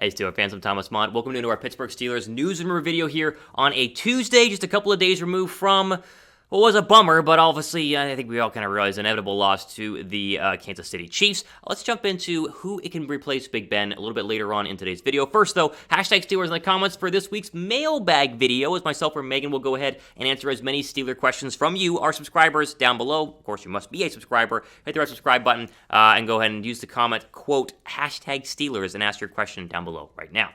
Hey Steelers fans, I'm Thomas Mott. Welcome to our Pittsburgh Steelers news and rumor video here on a Tuesday, just a couple of days removed from what was a bummer, but obviously I think we all kind of realized inevitable loss to the Kansas City Chiefs. Let's jump into who it can replace Big Ben a little bit later on in today's video. First though, hashtag Steelers in the comments for this week's mailbag video, as myself or Megan will go ahead and answer as many Steeler questions from you, our subscribers, down below. Of course, you must be a subscriber. Hit the red subscribe button and go ahead and use the comment, quote, hashtag Steelers, and ask your question down below right now.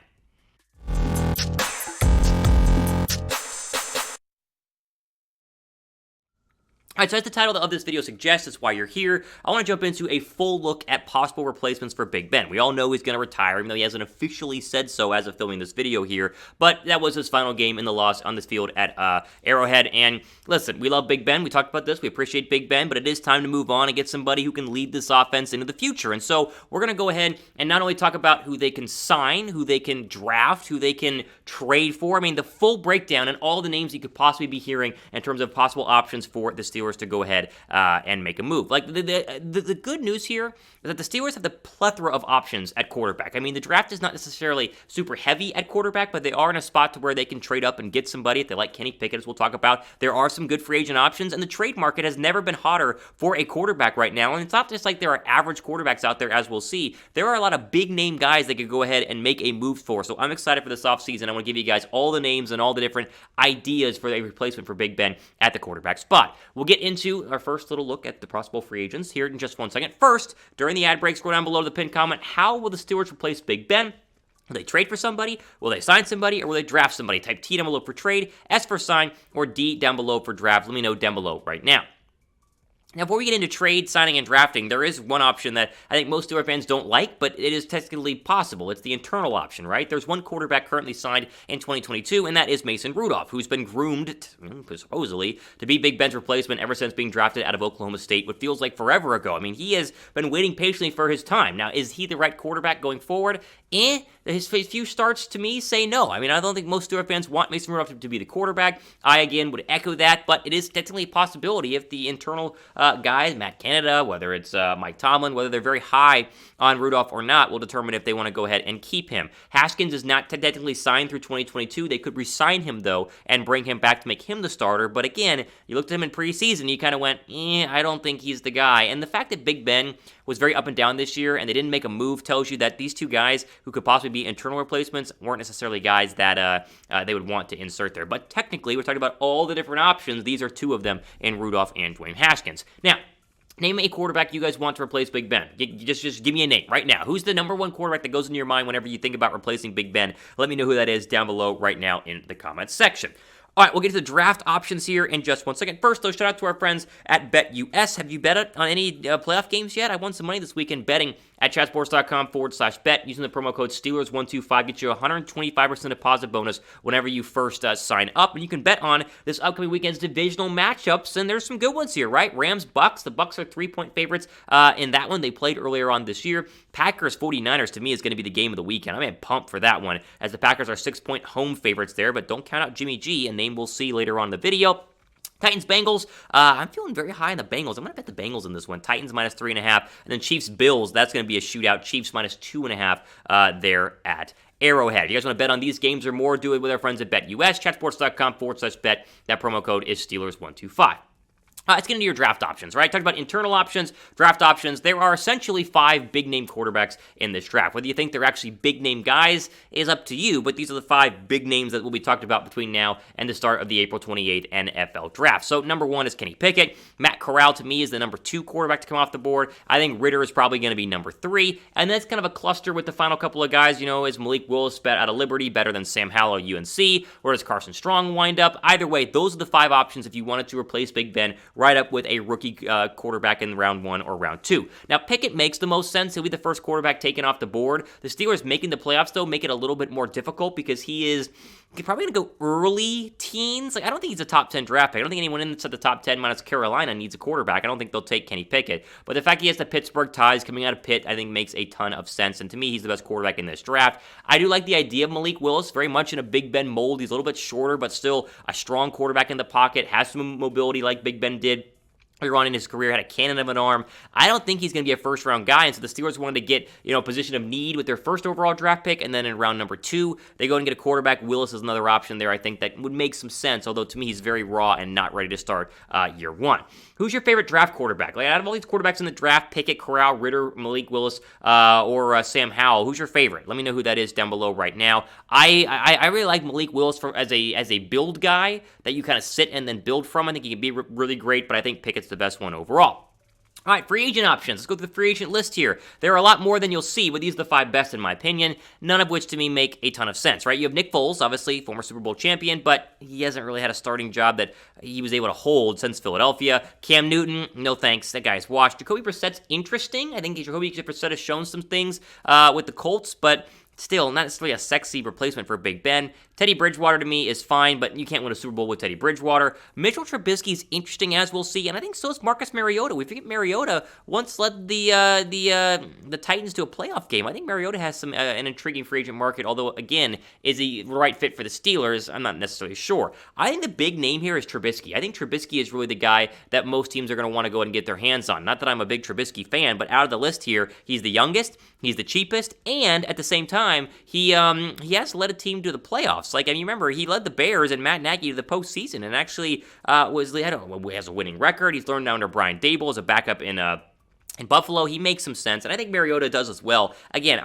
Alright, so as the title of this video suggests, that's why you're here. I want to jump into a full look at possible replacements for Big Ben. We all know he's going to retire, even though he hasn't officially said so as of filming this video here, but that was his final game in the loss on this field at Arrowhead, and listen, we love Big Ben, we talked about this, we appreciate Big Ben, but it is time to move on and get somebody who can lead this offense into the future, and so we're going to go ahead and not only talk about who they can sign, who they can draft, who they can trade for, I mean, the full breakdown and all the names you could possibly be hearing in terms of possible options for the Steelers to go ahead and make a move. Like, the good news here is that the Steelers have the plethora of options at quarterback. I mean, the draft is not necessarily super heavy at quarterback, but they are in a spot to where they can trade up and get somebody if they like Kenny Pickett, as we'll talk about. There are some good free agent options, and the trade market has never been hotter for a quarterback right now, and it's not just like there are average quarterbacks out there, as we'll see. There are a lot of big-name guys that could go ahead and make a move for, so I'm excited for this offseason. I want to give you guys all the names and all the different ideas for a replacement for Big Ben at the quarterback spot. We'll get into our first little look at the possible free agents here in just 1 second. First, during the ad break, scroll down below to the pinned comment, how will the Steelers replace Big Ben? Will they trade for somebody? Will they sign somebody? Or will they draft somebody? Type T down below for trade, S for sign, or D down below for draft. Let me know down below right now. Now, before we get into trade, signing, and drafting, there is one option that I think most Steelers fans don't like, but it is technically possible. It's the internal option, right? There's one quarterback currently signed in 2022, and that is Mason Rudolph, who's been groomed, supposedly, to be Big Ben's replacement ever since being drafted out of Oklahoma State, what feels like forever ago. I mean, he has been waiting patiently for his time. Now, is he the right quarterback going forward? His few starts, to me, say no. I mean, I don't think most Steelers fans want Mason Rudolph to be the quarterback. I, again, would echo that, but it is technically a possibility if the internal guys, Matt Canada, whether it's Mike Tomlin, whether they're very high on Rudolph or not, will determine if they want to go ahead and keep him. Haskins is not technically signed through 2022. They could re-sign him, though, and bring him back to make him the starter. But again, you looked at him in preseason, you kind of went, I don't think he's the guy. And the fact that Big Ben was very up and down this year, and they didn't make a move, tells you that these two guys who could possibly be internal replacements weren't necessarily guys that they would want to insert there. But technically, we're talking about all the different options. These are two of them in Rudolph and Dwayne Haskins. Now, name a quarterback you guys want to replace Big Ben. Just give me a name right now. Who's the number one quarterback that goes into your mind whenever you think about replacing Big Ben? Let me know who that is down below right now in the comments section. All right, we'll get to the draft options here in just 1 second. First, though, shout out to our friends at BetUS. Have you bet on any playoff games yet? I won some money this weekend betting at chatsports.com/bet. Using the promo code STEELRS125 gets you a 125% deposit bonus whenever you first sign up. And you can bet on this upcoming weekend's divisional matchups, and there's some good ones here, right? Rams-Bucks. The Bucks are 3-point favorites in that one. They played earlier on this year. Packers-49ers, to me, is going to be the game of the weekend. I'm pumped for that one, as the Packers are 6-point home favorites there, but don't count out Jimmy G, and name we'll see later on in the video. Titans-Bengals, I'm feeling very high on the Bengals. I'm going to bet the Bengals in this one. Titans minus 3.5, and then Chiefs-Bills, that's going to be a shootout. Chiefs minus 2.5 there at Arrowhead. If you guys want to bet on these games or more, do it with our friends at BetUS, chatsports.com/bet. That promo code is Steelers125. Let's get into your draft options, right? Talked about internal options, draft options. There are essentially 5 big-name quarterbacks in this draft. Whether you think they're actually big-name guys is up to you, but these are the 5 big names that will be talked about between now and the start of the April 28 NFL draft. So number 1 is Kenny Pickett. Matt Corral, to me, is the number 2 quarterback to come off the board. I think Ritter is probably going to be number 3, and that's kind of a cluster with the final couple of guys. You know, is Malik Willis out of Liberty better than Sam Howell at UNC? Where does Carson Strong wind up? Either way, those are the 5 options if you wanted to replace Big Ben right up with a rookie quarterback in round 1 or round 2. Now, Pickett makes the most sense. He'll be the first quarterback taken off the board. The Steelers making the playoffs, though, make it a little bit more difficult because he's probably going to go early teens. Like, I don't think he's a top 10 draft pick. I don't think anyone inside the top 10 minus Carolina needs a quarterback. I don't think they'll take Kenny Pickett. But the fact he has the Pittsburgh ties coming out of Pitt, I think makes a ton of sense. And to me, he's the best quarterback in this draft. I do like the idea of Malik Willis, very much in a Big Ben mold. He's a little bit shorter, but still a strong quarterback in the pocket, has some mobility like Big Ben did. earlier on in his career, had a cannon of an arm. I don't think he's going to be a first-round guy, and so the Steelers wanted to get, a position of need with their first overall draft pick, and then in round number 2, they go and get a quarterback. Willis is another option there, I think, that would make some sense, although to me he's very raw and not ready to start year 1. Who's your favorite draft quarterback? Like, out of all these quarterbacks in the draft, Pickett, Corral, Ritter, Malik Willis, or Sam Howell, who's your favorite? Let me know who that is down below right now. I really like Malik Willis as a build guy that you kind of sit and then build from. I think he can be really great, but I think Pickett's the best one overall. All right, free agent options. Let's go through the free agent list here. There are a lot more than you'll see, but these are the 5 best in my opinion, none of which to me make a ton of sense, right? You have Nick Foles, obviously, former Super Bowl champion, but he hasn't really had a starting job that he was able to hold since Philadelphia. Cam Newton, no thanks. That guy's washed. Jacoby Brissett's interesting. I think Jacoby Brissett has shown some things with the Colts, but still, not necessarily a sexy replacement for Big Ben. Teddy Bridgewater to me is fine, but you can't win a Super Bowl with Teddy Bridgewater. Mitchell Trubisky's interesting, as we'll see, and I think so is Marcus Mariota. We forget Mariota once led the Titans to a playoff game. I think Mariota has an intriguing free agent market, although, again, is he the right fit for the Steelers? I'm not necessarily sure. I think the big name here is Trubisky. I think Trubisky is really the guy that most teams are going to want to go ahead and get their hands on. Not that I'm a big Trubisky fan, but out of the list here, he's the youngest, he's the cheapest, and at the same time, he has led a team to the playoffs. Like, I mean, remember, he led the Bears and Matt Nagy to the postseason, and actually has a winning record. He's learned under Brian Dable as a backup in Buffalo. He makes some sense, and I think Mariota does as well. Again,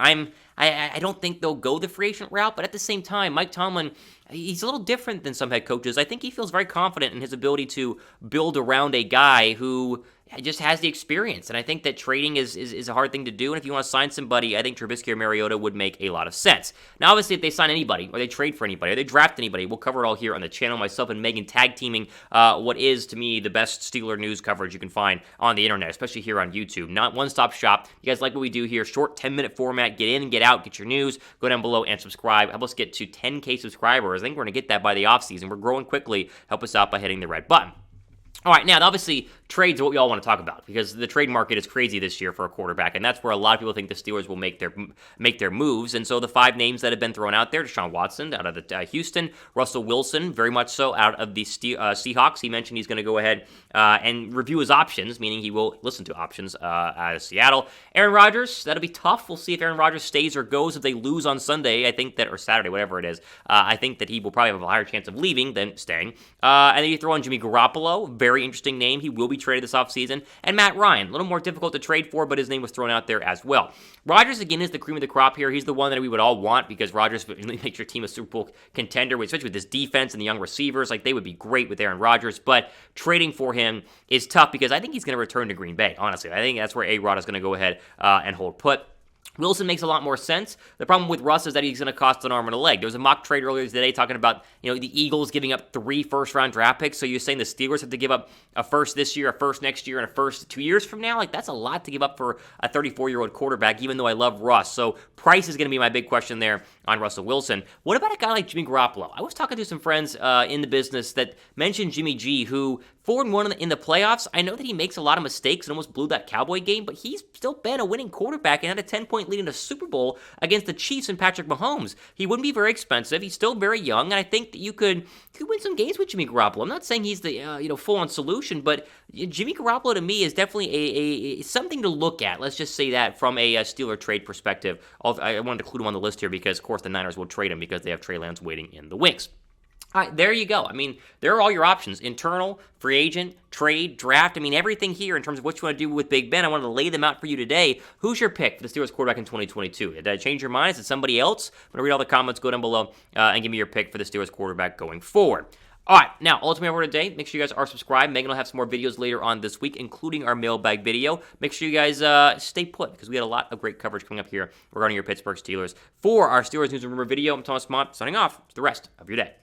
I don't think they'll go the free agent route, but at the same time, Mike Tomlin, he's a little different than some head coaches. I think he feels very confident in his ability to build around a guy who just has the experience, and I think that trading is a hard thing to do, and if you want to sign somebody, I think Trubisky or Mariota would make a lot of sense. Now, obviously, if they sign anybody, or they trade for anybody, or they draft anybody, we'll cover it all here on the channel. Myself and Megan tag teaming what is, to me, the best Steeler news coverage you can find on the internet, especially here on YouTube. Not one-stop shop. You guys like what we do here, short 10-minute format, get in, get out, get your news, go down below and subscribe. Help us get to 10K subscribers. I think we're going to get that by the offseason. We're growing quickly. Help us out by hitting the red button. All right, now, obviously, trades are what we all want to talk about because the trade market is crazy this year for a quarterback, and that's where a lot of people think the Steelers will make their moves. And so the 5 names that have been thrown out there: Deshaun Watson out of the Houston, Russell Wilson, very much so, out of the Seahawks. He mentioned he's going to go ahead and review his options, meaning he will listen to options out of Seattle. Aaron Rodgers, that'll be tough. We'll see if Aaron Rodgers stays or goes. If they lose on Sunday, I think that, or Saturday, whatever it is, I think that he will probably have a higher chance of leaving than staying. And then you throw in Jimmy Garoppolo, very interesting name. He will be traded this offseason. And Matt Ryan, a little more difficult to trade for, but his name was thrown out there as well. Rodgers, again, is the cream of the crop here. He's the one that we would all want because Rodgers really makes your team a Super Bowl contender, especially with this defense and the young receivers. Like, they would be great with Aaron Rodgers, but trading for him is tough because I think he's going to return to Green Bay, honestly. I think that's where A-Rod is going to go ahead and hold put. Wilson makes a lot more sense. The problem with Russ is that he's going to cost an arm and a leg. There was a mock trade earlier today talking about, the Eagles giving up 3 first-round draft picks. So you're saying the Steelers have to give up a first this year, a first next year, and a first 2 years from now? Like, that's a lot to give up for a 34-year-old quarterback, even though I love Russ. So price is going to be my big question there on Russell Wilson. What about a guy like Jimmy Garoppolo? I was talking to some friends in the business that mentioned Jimmy G, who 4-1 in the playoffs. I know that he makes a lot of mistakes and almost blew that Cowboy game, but he's still been a winning quarterback and had a 10-point lead in a Super Bowl against the Chiefs and Patrick Mahomes. He wouldn't be very expensive. He's still very young, and I think that you could win some games with Jimmy Garoppolo. I'm not saying he's the full-on solution, but Jimmy Garoppolo to me is definitely a something to look at. Let's just say that from a Steeler trade perspective. I wanted to include him on the list here because, of course, the Niners will trade him because they have Trey Lance waiting in the wings. All right, there you go. I mean, there are all your options: internal, free agent, trade, draft. I mean, everything here in terms of what you want to do with Big Ben. I wanted to lay them out for you today. Who's your pick for the Steelers quarterback in 2022? Did I change your mind? Is it somebody else? I'm going to read all the comments. Go down below and give me your pick for the Steelers quarterback going forward. All right, now, ultimately over today, make sure you guys are subscribed. Megan will have some more videos later on this week, including our mailbag video. Make sure you guys stay put, because we had a lot of great coverage coming up here regarding your Pittsburgh Steelers. For our Steelers News and Rumor video, I'm Thomas Mott, signing off to the rest of your day.